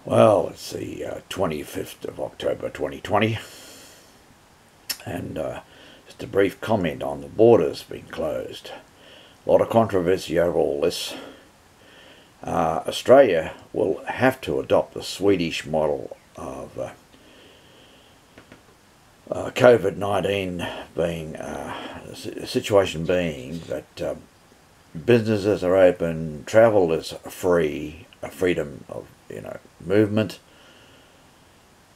Well, it's the 25th of October 2020, and just a brief comment on the borders being closed. A lot of controversy over all this. Australia will have to adopt the Swedish model of COVID-19 being, the situation being that businesses are open, travel is free, a freedom of movement.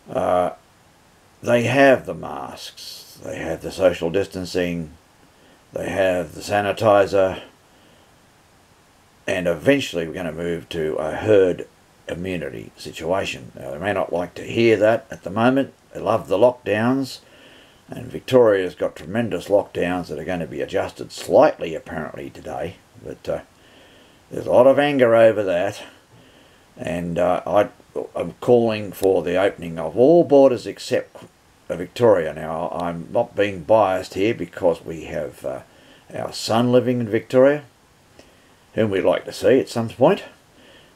They have the masks, they have the social distancing, they have the sanitizer, and eventually we're going to move to a herd immunity situation. Now, they may not like to hear that at the moment. They love the lockdowns, and Victoria's got tremendous lockdowns that are going to be adjusted slightly apparently today, but there's a lot of anger over that, and I'm calling for the opening of all borders except Victoria. Now, I'm not being biased here because we have our son living in Victoria, whom we'd like to see at some point,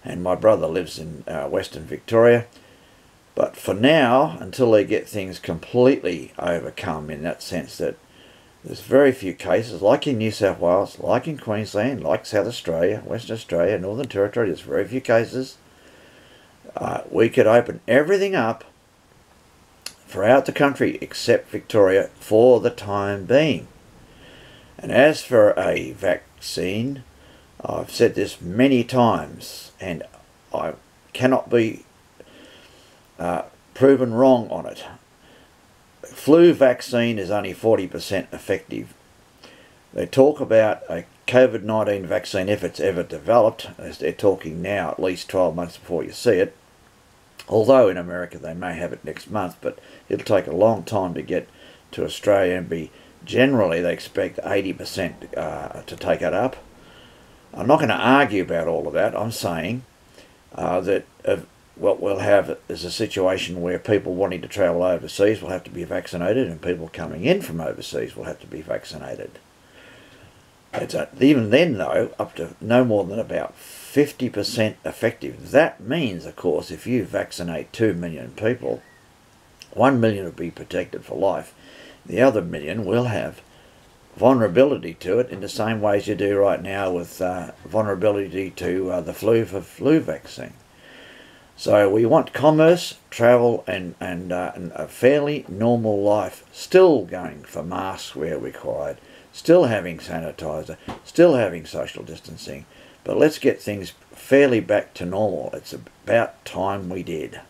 and my brother lives in Western Victoria. But for now, until they get things completely overcome, in that sense that there's very few cases, like in New South Wales, like in Queensland, like South Australia, Western Australia, Northern Territory, there's very few cases. We could open everything up throughout the country except Victoria for the time being. And as for a vaccine, I've said this many times, and I cannot be proven wrong on it. Flu vaccine is only 40% effective. They talk about a COVID-19 vaccine, if it's ever developed, as they're talking now, at least 12 months before you see it. Although in America they may have it next month, but it'll take a long time to get to Australia and be, generally they expect 80% to take it up. I'm not going to argue about all of that. I'm saying that what we'll have is a situation where people wanting to travel overseas will have to be vaccinated, and people coming in from overseas will have to be vaccinated. Even then, though, up to no more than about 50% effective. That means, of course, if you vaccinate 2 million people, 1 million will be protected for life. The other million will have vulnerability to it in the same ways you do right now with vulnerability to the flu vaccine. So we want commerce, travel, and a fairly normal life, still going for masks where required, still having sanitizer, still having social distancing, but let's get things fairly back to normal. It's about time we did.